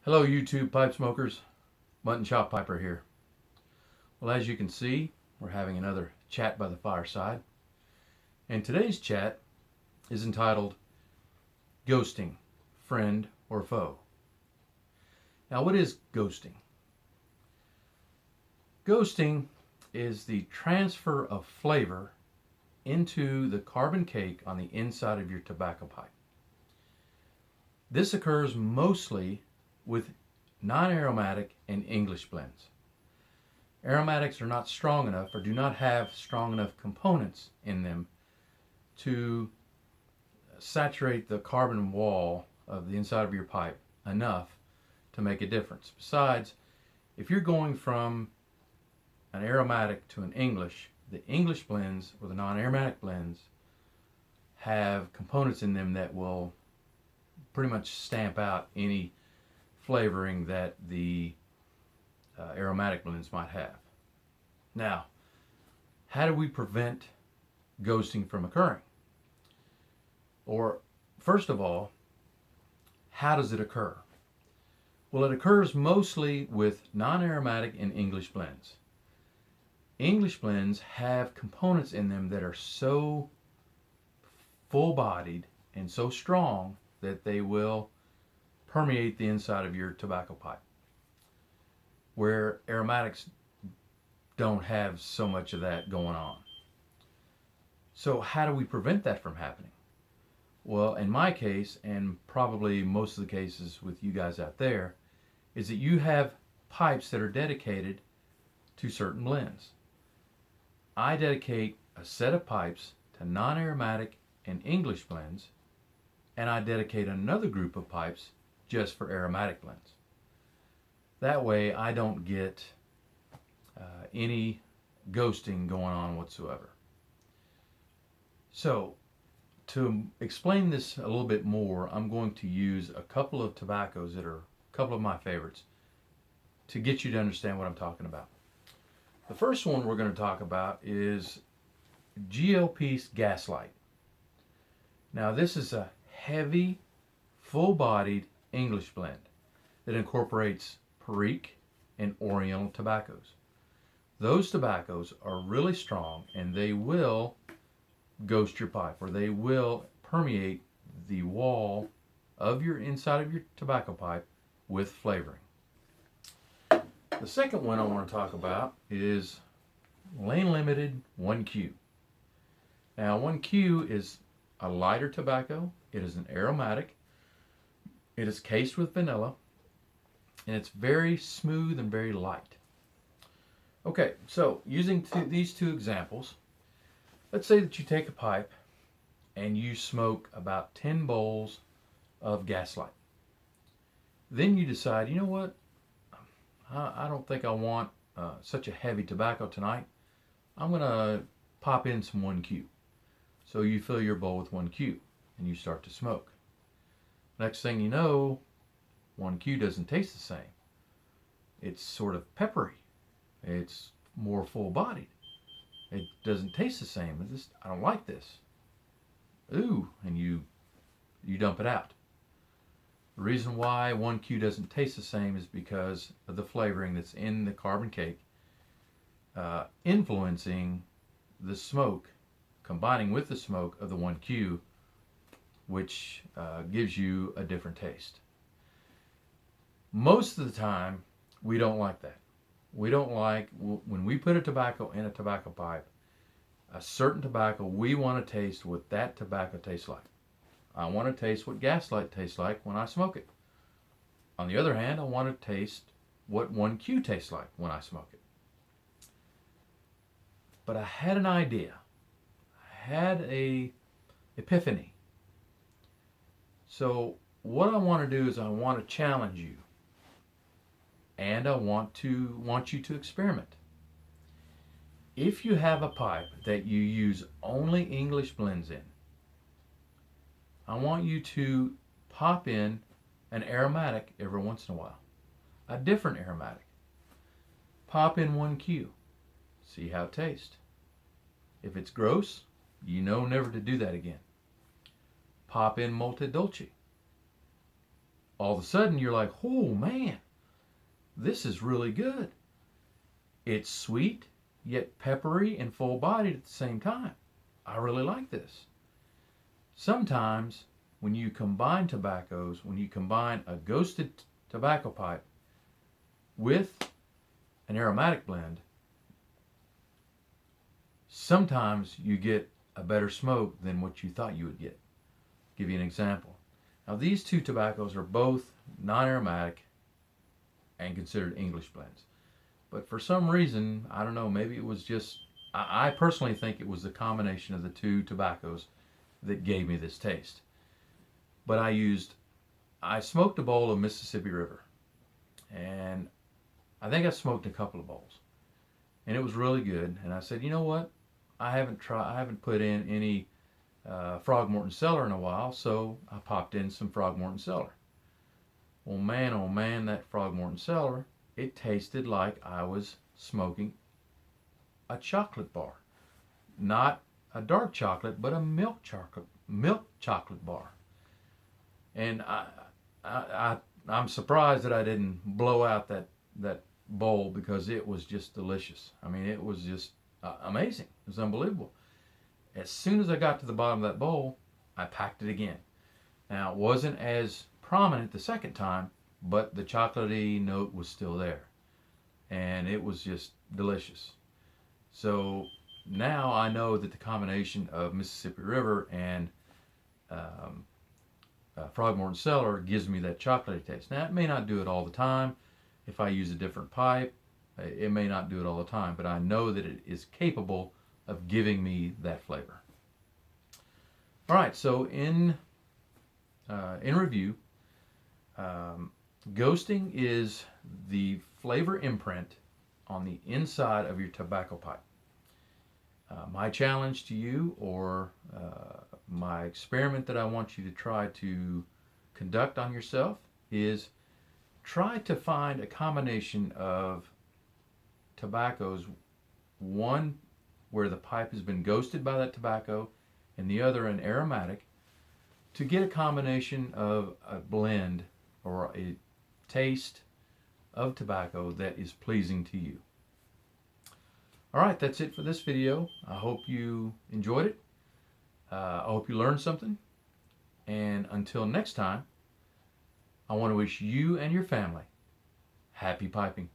Hello YouTube pipe smokers, Mutton Chop Piper here. Well, as you can see, we're having another chat by the fireside. And today's chat is entitled Ghosting, Friend or Foe. Now, what is ghosting? Ghosting is the transfer of flavor into the carbon cake on the inside of your tobacco pipe. This occurs mostly with non-aromatic and English blends. Aromatics are not strong enough or do not have strong enough components in them to saturate the carbon wall of the inside of your pipe enough to make a difference. Besides, if you're going from an aromatic to an English, the English blends or the non-aromatic blends have components in them that will pretty much stamp out any flavoring that the aromatic blends might have. Now, how do we prevent ghosting from occurring? Or, first of all, how does it occur? Well, it occurs mostly with non-aromatic and English blends. English blends have components in them that are so full-bodied and so strong that they will permeate the inside of your tobacco pipe, where aromatics don't have so much of that going on. So how do we prevent that from happening? Well, in my case, and probably most of the cases with you guys out there, is that you have pipes that are dedicated to certain blends. I dedicate a set of pipes to non-aromatic and English blends, and I dedicate another group of pipes just for aromatic blends. That way I don't get any ghosting going on whatsoever. So to explain this a little bit more, I'm going to use a couple of tobaccos that are a couple of my favorites to get you to understand what I'm talking about. The first one we're going to talk about is GLP's Gaslight. Now this is a heavy, full-bodied English blend that incorporates Perique and Oriental tobaccos. Those tobaccos are really strong and they will ghost your pipe, or they will permeate the wall of your inside of your tobacco pipe with flavoring. The second one I want to talk about is Lane Limited 1Q. Now 1Q is a lighter tobacco. It is an aromatic. It is cased with vanilla, and it's very smooth and very light. Okay, so using these two examples, let's say that you take a pipe and you smoke about 10 bowls of Gaslight. Then you decide, you know what, I don't think I want such a heavy tobacco tonight. I'm going to pop in some 1Q. So you fill your bowl with 1Q and you start to smoke. Next thing you know, 1Q doesn't taste the same. It's sort of peppery. It's more full-bodied. It doesn't taste the same. I don't like this. Ooh, and you dump it out. The reason why 1Q doesn't taste the same is because of the flavoring that's in the carbon cake, influencing the smoke, combining with the smoke of the 1Q, which gives you a different taste. Most of the time, we don't like that. We don't like, when we put a tobacco in a tobacco pipe, a certain tobacco, we want to taste what that tobacco tastes like. I want to taste what Gaslight tastes like when I smoke it. On the other hand, I want to taste what 1Q tastes like when I smoke it. But I had an idea. I had a epiphany. So what I want to do is I want to challenge you. And I want you to experiment. If you have a pipe that you use only English blends in, I want you to pop in an aromatic every once in a while. A different aromatic. Pop in 1Q. See how it tastes. If it's gross, you know never to do that again. Pop in Multi Dolce. all of a sudden you're like, oh man, this is really good. It's sweet, yet peppery and full bodied at the same time. I really like this. Sometimes when you combine tobaccos, when you combine a ghosted tobacco pipe with an aromatic blend, sometimes you get a better smoke than what you thought you would get. I'll give you an example. Now these two tobaccos are both non-aromatic and considered English blends. But for some reason, I don't know, maybe it was just, I personally think it was the combination of the two tobaccos that gave me this taste. But I smoked a bowl of Mississippi River, and I think I smoked a couple of bowls, and it was really good. And I said, you know what? I haven't put in any Frogmorton Cellar in a while, so I popped in some Frogmorton Cellar. Oh man, that Frogmorton Cellar, it tasted like I was smoking a chocolate bar. Not a dark chocolate, but a milk chocolate bar. And I'm surprised that I didn't blow out that bowl, because it was just delicious. I mean, it was just amazing. It was unbelievable. As soon as I got to the bottom of that bowl, I packed it again. Now, it wasn't as prominent the second time, but the chocolatey note was still there. And it was just delicious. So now I know that the combination of Mississippi River and Frogmorton Cellar gives me that chocolatey taste. Now, it may not do it all the time. If I use a different pipe, it may not do it all the time, but I know that it is capable of giving me that flavor. All right, so in review, ghosting is the flavor imprint on the inside of your tobacco pipe. My challenge to you, or my experiment that I want you to try to conduct on yourself, is try to find a combination of tobaccos, one where the pipe has been ghosted by that tobacco and the other an aromatic, to get a combination of a blend or a taste of tobacco that is pleasing to you. All right, that's it for this video. I hope you enjoyed it. I hope you learned something. And until next time, I want to wish you and your family happy piping.